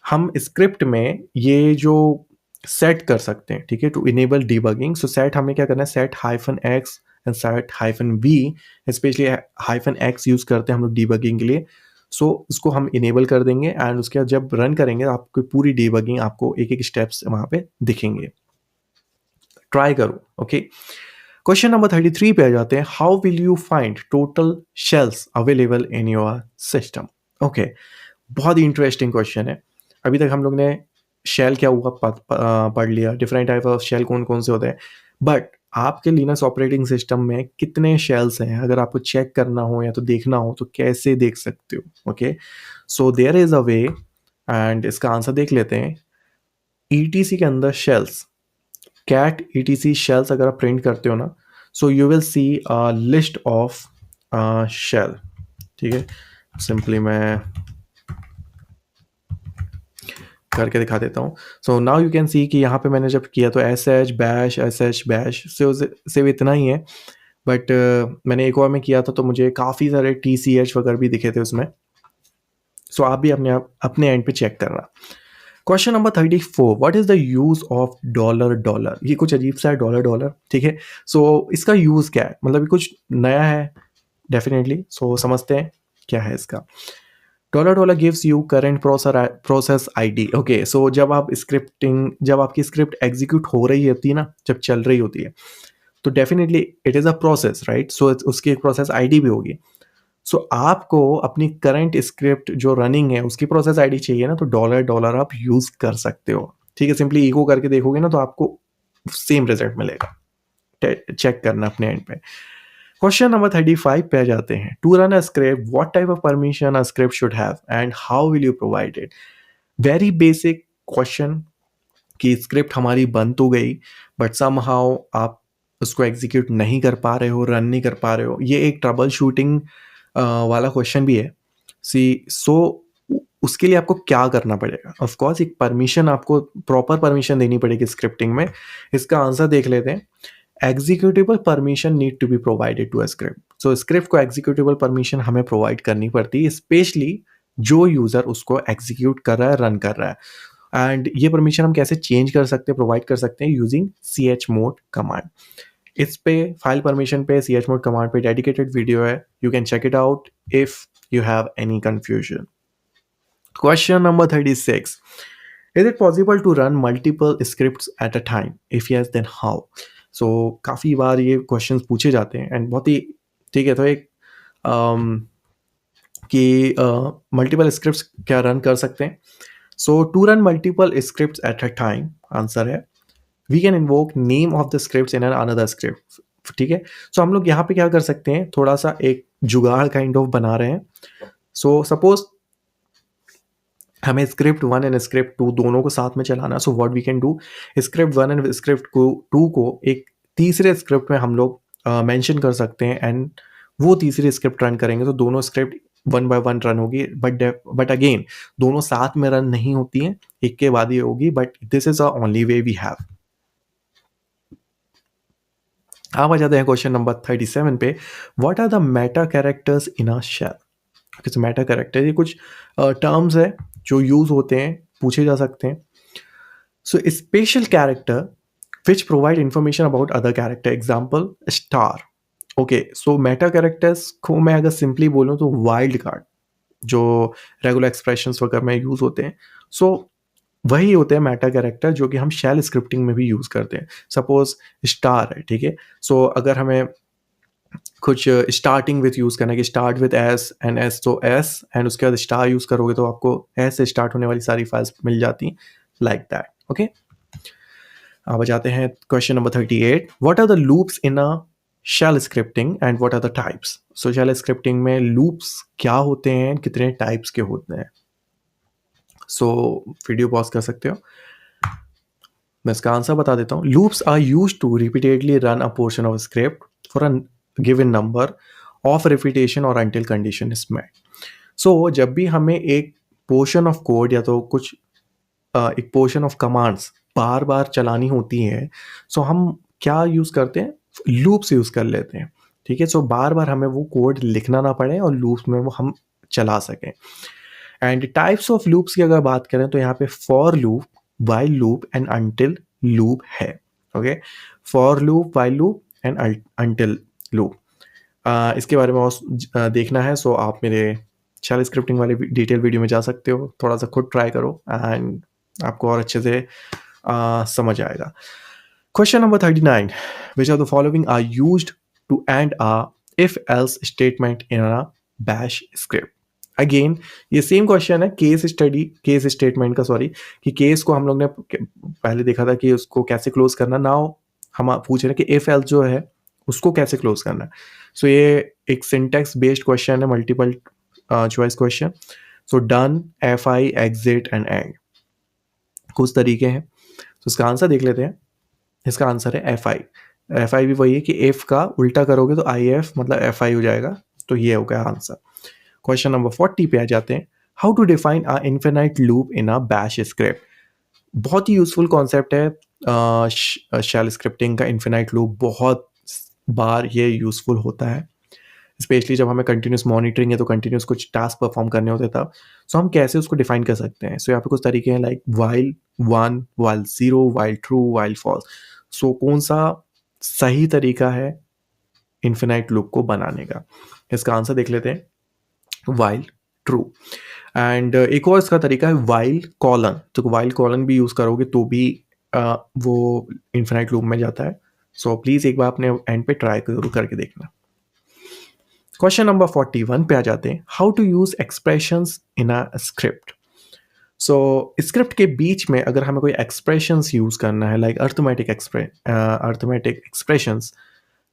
हम स्क्रिप्ट में ये जो सेट कर सकते हैं, ठीक है, to enable debugging. So set हमें क्या करना है, set hyphen X and set hyphen V, specially hyphen X use करते हैं हम लोग डिबगिंग के लिए। सो इसको हम इनेबल कर देंगे एंड उसके बाद जब रन करेंगे आपको पूरी डिबगिंग, आपको एक एक स्टेप्स वहां पे दिखेंगे। ट्राई करो, ओके। क्वेश्चन नंबर 33 पे आ जाते हैं। How will you find total shells available in your system? Okay, बहुत ही इंटरेस्टिंग क्वेश्चन है। अभी तक हम लोग ने शेल क्या हुआ पढ़ लिया, डिफरेंट टाइप ऑफ शेल कौन कौन से होते हैं, बट आपके लिनक्स ऑपरेटिंग सिस्टम में कितने शेल्स हैं अगर आपको चेक करना हो या तो देखना हो तो कैसे देख सकते हो? Okay, so there is a way and इसका आंसर देख लेते हैं। ईटीसी के अंदर शेल्स, कैट ईटीसी शेल्स अगर आप प्रिंट करते हो ना, so you will see a list of shell, ठीक है। सिंपली मैं करके दिखा देता हूँ। So now you can see कि यहाँ पे मैंने जब किया तो एस एच बैश सिर्फ इतना ही है, बट मैंने एक और में किया था तो मुझे काफ़ी सारे टी सी एच वगैरह भी दिखे थे उसमें। सो आप भी अपने एंड पे चेक करना। Question number 34, what is the use of dollar dollar? ये कुछ अजीब सा है, डॉलर डॉलर, ठीक है। सो इसका यूज क्या है, मतलब ये कुछ नया है डेफिनेटली। सो समझते हैं क्या है इसका। Dollar dollar gives you current process ID. Okay, so जब आपकी स्क्रिप्ट एग्जीक्यूट हो रही होती है ना, जब चल रही होती है, तो definitely it is a process, right. So उसकी एक प्रोसेस आईडी भी होगी। सो आपको अपनी करंट स्क्रिप्ट जो रनिंग है उसकी प्रोसेस आईडी चाहिए ना, तो डॉलर डॉलर आप यूज कर सकते हो, ठीक है। सिंपली इको करके देखोगे ना तो आपको सेम रिजल्ट मिलेगा। चेक करना अपने एंड पे। क्वेश्चन नंबर 35 पे आ जाते हैं। To run a script, what type of permission a script should have and how will you provide it? Very basic question कि स्क्रिप्ट हमारी बन तो गई बट समहाउ आप उसको एग्जीक्यूट नहीं कर पा रहे हो, रन नहीं कर पा रहे हो। ये एक ट्रबल शूटिंग वाला क्वेश्चन भी है। सो उसके लिए आपको क्या करना पड़ेगा? ऑफ कोर्स एक परमिशन, आपको प्रॉपर परमिशन देनी पड़ेगी स्क्रिप्टिंग में। इसका आंसर देख लेते हैं। Executable permission need to be provided to a script. So script को एग्जीक्यूटेबल परमिशन हमें प्रोवाइड करनी पड़ती है, स्पेशली जो यूजर उसको एग्जीक्यूट कर रहा है, रन कर रहा है। एंड ये परमिशन हम कैसे चेंज कर सकते हैं, प्रोवाइड कर सकते हैं यूजिंग chmod कमांड। इस पे फाइल परमिशन पे chmod कमांड पे डेडिकेटेड वीडियो है, you can check it out if you have any confusion. Question number 36, is it possible to run multiple scripts at a time? If yes then how? So काफ़ी बार ये questions पूछे जाते हैं and बहुत ही, ठीक है। तो एक कि मल्टीपल स्क्रिप्ट्स क्या रन कर सकते हैं? So to run multiple scripts at a time, answer है we can invoke name of the scripts in an another script, ठीक है। सो हम लोग यहाँ पे क्या कर सकते हैं, थोड़ा सा एक जुगाड़ काइंड ऑफ बना रहे हैं। सो सपोज हमें स्क्रिप्ट 1 एंड स्क्रिप्ट 2 दोनों को साथ में चलाना। So what we can do, script 1 and script को 2 को एक तीसरे स्क्रिप्ट में हम लोग मेंशन कर सकते हैं एंड वो तीसरी स्क्रिप्ट रन करेंगे तो दोनों script one by one run होगी। बट अगेन दोनों साथ में रन नहीं होती हैं, एक के बाद ही होगी, but this is a only way we have. अब आ जाते हैं क्वेश्चन नंबर 37 पे। What are the meta characters in a shell? किस मेटा कैरेक्टर, ये कुछ टर्म्स है जो यूज होते हैं, पूछे जा सकते हैं। So special character which provide information about other character, example star. Okay, so Meta characters को मैं अगर सिंपली बोलूँ तो वाइल्ड कार्ड, जो रेगुलर एक्सप्रेशंस वगैरह में यूज होते हैं, सो वही होते हैं मेटा कैरेक्टर जो कि हम शेल स्क्रिप्टिंग में भी यूज करते हैं। सपोज स्टार है, ठीक है। सो अगर हमें कुछ स्टार्टिंग विथ यूज़ करना है कि start with S and S, तो एस एंड उसके बाद स्टार यूज़ करोगे तो आपको एस से स्टार्ट होने वाली सारी फाइल्स मिल जाती हैं, लाइक दैट। ओके, अब जाते हैं question number 38। What are the loops in a shell scripting and what are the types? So shell scripting में लूप्स क्या होते हैं, कितने टाइप्स के होते हैं? सो वीडियो पॉज कर सकते हो, मैं इसका आंसर बता देता हूँ। Loops are use to repeatedly run a portion of script for a given number of repetition और until condition is met. So जब भी हमें एक पोर्शन ऑफ कोड या तो कुछ एक पोर्शन ऑफ कमांड्स बार बार चलानी होती है, सो हम क्या यूज़ करते हैं, लूप्स यूज़ कर लेते हैं, ठीक है। सो बार बार हमें वो कोड लिखना ना पड़े और लूप्स में वो हम चला सकें। एंड टाइप्स ऑफ लूप्स की अगर बात करें तो यहाँ पे for loop, while loop and until loop है। Okay, for loop, while loop and until loop. इसके बारे में और देखना है सो आप मेरे शेल स्क्रिप्टिंग वाले डिटेल वीडियो में जा सकते हो, थोड़ा सा खुद ट्राई करो एंड आपको और अच्छे से समझ आएगा। Question number 39, which of the following are used to end a if else statement in a bash script? Again ये सेम क्वेश्चन है केस स्टेटमेंट का, सॉरी, कि केस को हम लोग ने पहले देखा था कि उसको कैसे क्लोज करना। नाउ हम पूछ रहे हैं कि इफ एल्स जो है उसको कैसे क्लोज करना है। सो ये एक सिंटेक्स बेस्ड क्वेश्चन है, multiple choice question. So done, F I, exit and and, कुछ तरीके हैं। तो इसका आंसर देख लेते हैं। इसका आंसर है एफ आई। एफ आई भी वही है कि एफ का उल्टा करोगे तो आई एफ मतलब एफ आई हो जाएगा। तो ये हो गया आंसर। क्वेश्चन नंबर 40 पे आ जाते हैं। How to define a infinite loop in a bash script? बहुत ही यूजफुल कॉन्सेप्ट है शेल स्क्रिप्टिंग का। इन्फिनाइट लूप बहुत बार ये यूजफुल होता है, स्पेशली जब हमें कंटिन्यूस मॉनिटरिंग है तो कंटिन्यूस कुछ टास्क परफॉर्म करने होते तब। सो हम कैसे उसको डिफाइन कर सकते हैं? सो यहाँ पे कुछ तरीके हैं, like while 1, while 0, while true, while false. So कौन सा सही तरीका है इन्फिनाइट लूप को बनाने का? इसका आंसर देख लेते हैं, वाइल ट्रू। एंड एक और इसका तरीका है वाइल कॉलन। तो वाइल कॉलन भी यूज़ करोगे तो भी वो इन्फिनाइट लूप में जाता है। सो प्लीज़ एक बार अपने एंड पे ट्राई जरूर करके देखना। क्वेश्चन नंबर 41 पे आ जाते हैं। How to use expressions in a script? So script के बीच में अगर हमें कोई एक्सप्रेशंस यूज करना है, लाइक अर्थमेटिक एक्सप्रेशंस,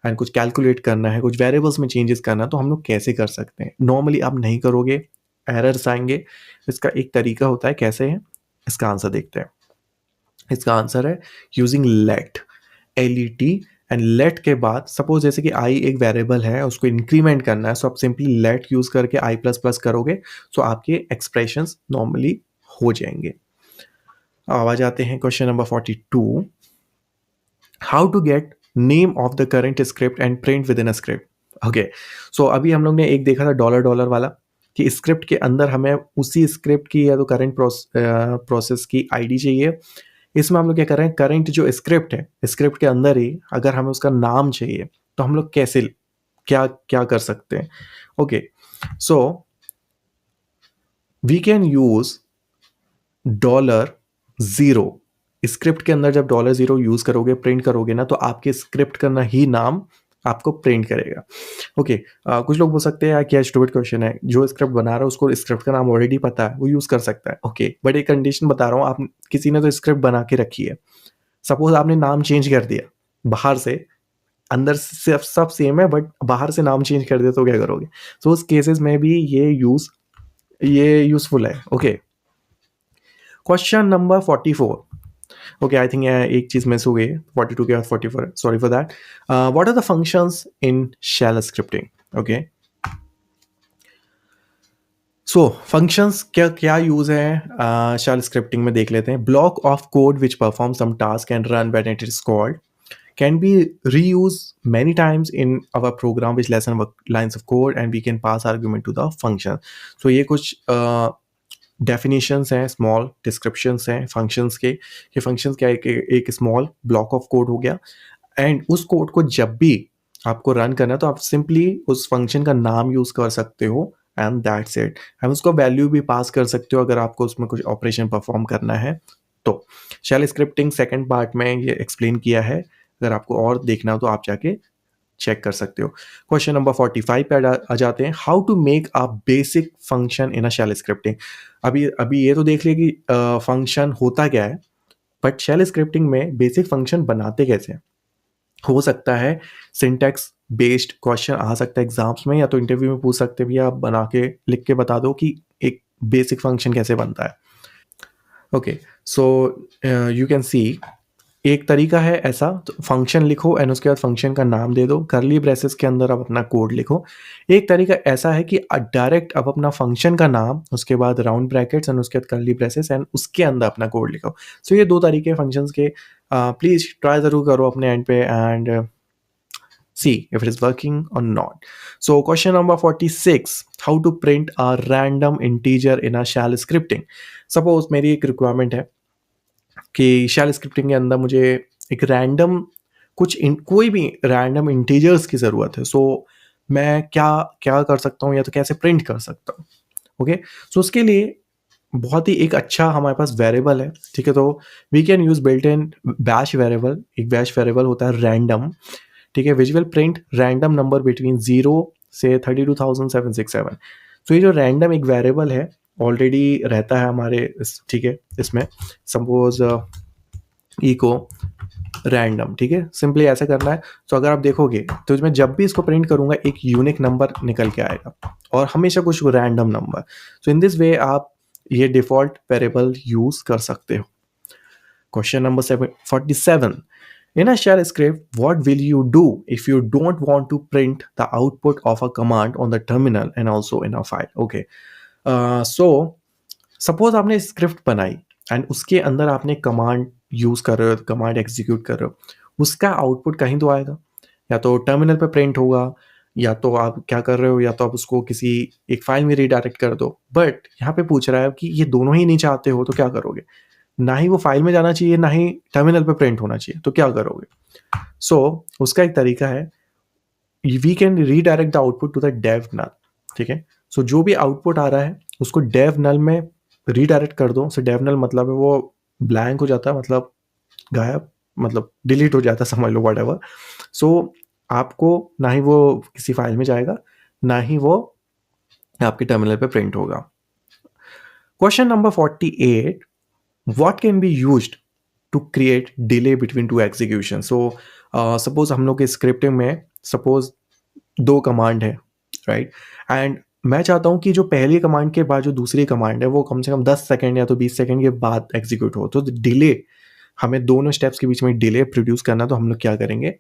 एंड कुछ कैलकुलेट करना है, कुछ वेरिएबल्स में चेंजेस करना है, तो हम लोग कैसे कर सकते हैं? नॉर्मली आप नहीं करोगे, एरर्स आएंगे। इसका एक तरीका होता है, कैसे है? इसका आंसर देखते हैं। इसका आंसर है using let, LET। And let के बाद सपोज जैसे कि आई एक वेरिएबल है, उसको इंक्रीमेंट करना है, सो आप सिंपली लेट यूज करके आई प्लस प्लस करोगे, सो आपके एक्सप्रेशंस नॉर्मली हो जाएंगे। अब आ जाते हैं question number 42। How to get name of the current script and print within a script? Okay, so अभी हम लोग ने एक देखा था डॉलर डॉलर वाला, कि स्क्रिप्ट के अंदर हमें उसी स्क्रिप्ट की या तो करंट प्रोसेस की आईडी चाहिए। इसमें हम लोग क्या कर रहे हैं, करंट जो स्क्रिप्ट है, स्क्रिप्ट के अंदर ही अगर हमें उसका नाम चाहिए तो हम लोग कैसे क्या क्या कर सकते हैं? Okay, so we can use $0। Script के अंदर जब $0 यूज करोगे, प्रिंट करोगे ना, तो आपके स्क्रिप्ट का ना ही नाम आपको प्रिंट करेगा। ओके, कुछ लोग बोल सकते हैं यार क्या स्टूपिड क्वेश्चन है, जो स्क्रिप्ट बना रहा है उसको स्क्रिप्ट का नाम ऑलरेडी पता है, वो यूज कर सकता है। ओके, बट एक कंडीशन बता रहा हूँ, आप किसी ने तो स्क्रिप्ट बना के रखी है, सपोज आपने नाम चेंज कर दिया बाहर से, अंदर से सब सेम है बट बाहर से नाम चेंज कर दिया, तो क्या करोगे? तो उस केसेस में भी ये यूजफुल है। Okay, question number 44। Okay, I think एक चीज मिस हो गई, 42 के बाद 44, sorry for that. What are the functions in shell scripting? Okay, so functions क्या क्या यूज है शेल स्क्रिप्टिंग में, देख लेते हैं। Block of code which perform some task and run when it is called, can be reused many times in our program which less than lines of code, and we can pass argument to the function. So ये कुछ definitions हैं, small descriptions हैं functions के। ये functions क्या है, एक small block of code हो गया, and उस code को जब भी आपको रन करना है तो आप सिंपली उस फंक्शन का नाम यूज कर सकते हो, एंड दैट्स इट। हम उसको वैल्यू भी पास कर सकते हो अगर आपको उसमें कुछ ऑपरेशन परफॉर्म करना है तो। शेल स्क्रिप्टिंग सेकंड पार्ट में ये एक्सप्लेन किया है, अगर आपको और देखना हो तो आप जाके चेक कर सकते हो। क्वेश्चन नंबर 45 पे आ जाते हैं। How to make a basic function in a shell scripting? अभी ये तो देख लिया कि फंक्शन होता क्या है, बट शेल स्क्रिप्टिंग में बेसिक फंक्शन बनाते कैसे हैं? हो सकता है सिंटैक्स बेस्ड क्वेश्चन आ सकता है एग्जाम्स में, या तो इंटरव्यू में पूछ सकते हैं, भैया आप बना के लिख के बता दो कि एक बेसिक फंक्शन कैसे बनता है। ओके, सो यू कैन सी एक तरीका है ऐसा, तो फंक्शन लिखो एंड उसके बाद फंक्शन का नाम दे दो, करली ब्रेसेस के अंदर आप अपना कोड लिखो। एक तरीका ऐसा है कि डायरेक्ट आप अपना फंक्शन का नाम, उसके बाद राउंड ब्रैकेट्स एंड उसके बाद करली ब्रेसेस एंड उसके अंदर अपना कोड लिखो। सो ये दो तरीके फंक्शंस के। प्लीज़ ट्राई ज़रूर करो अपने एंड पे, and see if it is working or not. So question number 46, how to print a random integer in a shell scripting. Suppose मेरी एक रिक्वायरमेंट है कि शैल स्क्रिप्टिंग के अंदर मुझे एक रैंडम कोई भी रैंडम इंटीजर्स की ज़रूरत है। सो मैं क्या क्या कर सकता हूँ या तो कैसे प्रिंट कर सकता हूँ। ओके, सो उसके लिए बहुत ही एक अच्छा हमारे पास वेरिएबल है, ठीक है। तो we can use built in bash variable. एक बैश वेरिएबल होता है रैंडम, ठीक है, which will print random number between 0 से 32,767। सो ये जो रैंडम एक वेरिएबल है ऑलरेडी रहता है हमारे ठीक है, इसमें सपोज इको रैंडम, ठीक है, सिंपली ऐसे करना है। तो अगर आप देखोगे तो मैं जब भी इसको प्रिंट करूंगा एक यूनिक नंबर निकल के आएगा और हमेशा कुछ random number. So in this way आप ये डिफॉल्ट वेरिएबल यूज कर सकते हो। Question number 47, in a shell script what will you do if you don't want to print the output of a command on the terminal and also in a file. Okay, so suppose आपने script बनाई and उसके अंदर आपने command use कर रहे हो, command execute कर रहे हो, उसका आउटपुट कहीं तो आएगा, या तो टर्मिनल पे प्रिंट होगा, या तो आप क्या कर रहे हो, या तो आप उसको किसी एक फाइल में रीडायरेक्ट कर दो। बट यहाँ पे पूछ रहा है कि ये दोनों ही नहीं चाहते हो तो क्या करोगे। ना ही वो फाइल में जाना चाहिए, ना ही टर्मिनल पे प्रिंट होना चाहिए, तो क्या करोगे। सो उसका एक तरीका है, we can redirect the output to the dev null, ठीक है। सो जो भी आउटपुट आ रहा है उसको डेव नल में रीडायरेक्ट कर दो। सो डेव नल मतलब है वो ब्लैंक हो जाता है, मतलब गायब, मतलब डिलीट हो जाता है, समझ लो व्हाटएवर। सो आपको ना ही वो किसी फाइल में जाएगा, ना ही वो आपके टर्मिनल पे प्रिंट होगा। Question number 48, what can be used to create delay between two execution. So suppose हम लोग के स्क्रिप्टिंग में सपोज 2 कमांड है, राइट, एंड मैं चाहता हूँ कि जो पहली कमांड के बाद जो दूसरी कमांड है वो कम से कम 10 सेकंड या तो 20 सेकंड के बाद एग्जीक्यूट हो। तो डिले, हमें दोनों स्टेप्स के बीच में डिले प्रोड्यूस करना, तो हम लोग क्या करेंगे।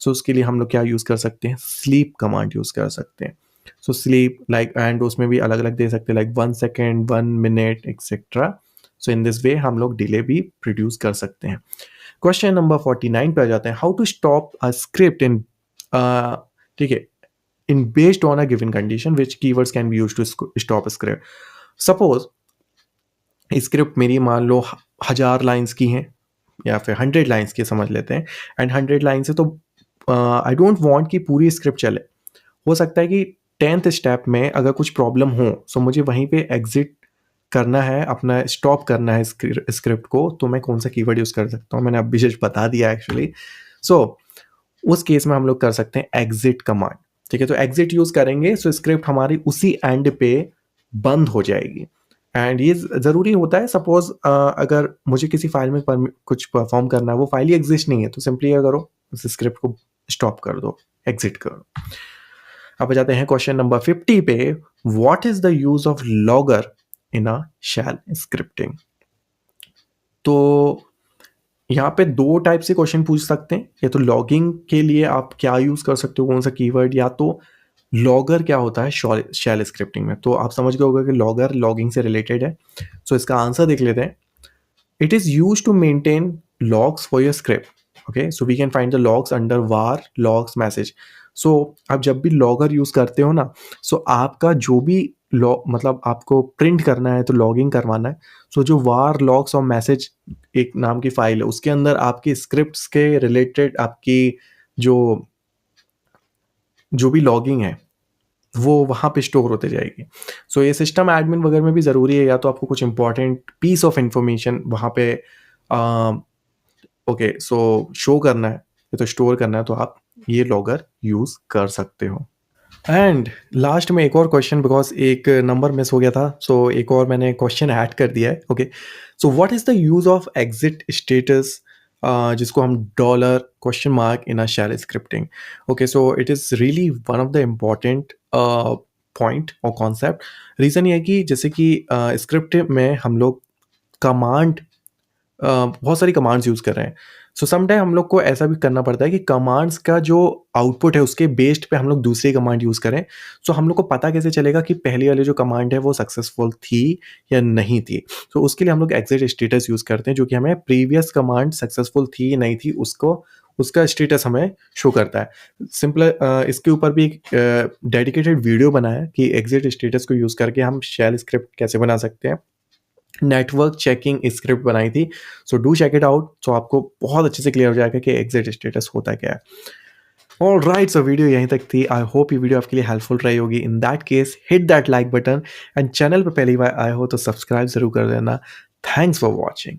सो उसके लिए हम लोग क्या यूज़ कर सकते हैं, स्लीप कमांड यूज़ कर सकते हैं। सो स्लीप लाइक, एंड उसमें भी अलग अलग दे सकते हैं, like 1 second, 1 minute etcetera. So in this way हम लोग डिले भी प्रोड्यूस कर सकते हैं। क्वेश्चन नंबर 49 पे आ जाते हैं, how to stop a script in, ठीक है, in based on a given condition which keywords can be used to stop a script. Suppose script मेरी मान लो 1000 लाइंस की हैं या फिर 100 लाइंस की समझ लेते हैं, एंड 100 लाइंस है तो आई डोंट वांट कि पूरी स्क्रिप्ट चले। हो सकता है कि 10th स्टेप में अगर कुछ प्रॉब्लम हो सो मुझे वहीं पे एग्जिट करना है, अपना स्टॉप करना है स्क्रिप्ट को। तो मैं कौन सा कीवर्ड यूज़ कर सकता हूँ, मैंने अब विशेष बता दिया एक्चुअली। सो उस केस में हम लोग कर सकते हैं एग्जिट कमांड, ठीक है। तो एग्जिट यूज करेंगे सो स्क्रिप्ट हमारी उसी एंड पे बंद हो जाएगी। एंड ये ज़रूरी होता है, सपोज अगर मुझे किसी फाइल में कुछ परफॉर्म करना है, वो फाइल ही एग्जिस्ट नहीं है, तो सिंपली क्या करो, उस स्क्रिप्ट को स्टॉप कर दो, एग्जिट करो। अब जाते हैं क्वेश्चन नंबर 50 पे, what is the use of logger in a shell scripting. तो यहाँ पे 2 टाइप से क्वेश्चन पूछ सकते हैं, या तो लॉगिंग के लिए आप क्या यूज़ कर सकते हो, कौन सा कीवर्ड, या तो लॉगर क्या होता है शैल स्क्रिप्टिंग में। तो आप समझ गए होगा कि लॉगर लॉगिंग से रिलेटेड है। सो इसका आंसर देख लेते हैं। It is use to maintain logs for your script. Okay, so we can find the logs under var logs message. So आप जब भी लॉगर यूज़ करते हो ना, सो आपका जो भी मतलब आपको प्रिंट करना है तो लॉगिंग करवाना है। सो जो var logs और मैसेज एक नाम की फाइल है, उसके अंदर आपकी स्क्रिप्ट्स के रिलेटेड आपकी जो जो भी लॉगिंग है वो वहाँ पे स्टोर होते जाएगी। सो ये सिस्टम एडमिन वगैरह में भी ज़रूरी है, या तो आपको कुछ इंपॉर्टेंट पीस ऑफ इंफॉर्मेशन वहाँ पे ओके सो शो करना है या तो स्टोर करना है, तो आप ये लॉगर यूज़ कर सकते हो। एंड लास्ट में एक और क्वेश्चन, बिकॉज एक नंबर मिस हो गया था, सो एक और मैंने क्वेश्चन ऐड कर दिया है। Okay, so what is the use of exit status, जिसको हम dollar question mark in a shell scripting. Okay, so it is really one of the important point और कॉन्सेप्ट। रीज़न ये है कि जैसे कि स्क्रिप्ट में हम लोग कमांड बहुत सारी कमांड्स यूज़ कर रहे हैं। सो सम टाइम हम लोग को ऐसा भी करना पड़ता है कि कमांड्स का जो आउटपुट है उसके बेस्ड पे हम लोग दूसरी कमांड यूज़ करें। सो हम लोग को पता कैसे चलेगा कि पहली वाली जो कमांड है वो सक्सेसफुल थी या नहीं थी। तो उसके लिए हम लोग एग्ज़िट स्टेटस यूज़ करते हैं, जो कि हमें प्रीवियस कमांड सक्सेसफुल थी या नहीं थी उसको उसका स्टेटस हमें शो करता है। सिंपल इसके ऊपर भी एक डेडिकेटेड वीडियो बना है कि एग्ज़िट स्टेटस को यूज़ करके हम शेल स्क्रिप्ट कैसे बना सकते हैं। नेटवर्क चेकिंग स्क्रिप्ट बनाई थी। So do check it out. So आपको बहुत अच्छे से क्लियर हो जाएगा कि एग्ज़िट स्टेटस होता क्या है। ऑलराइट, सो वीडियो यहीं तक थी। आई होप ये वीडियो आपके लिए हेल्पफुल रही होगी। In that case hit that like button and channel पे पहली बार आए हो तो सब्सक्राइब ज़रूर कर देना। Thanks for watching.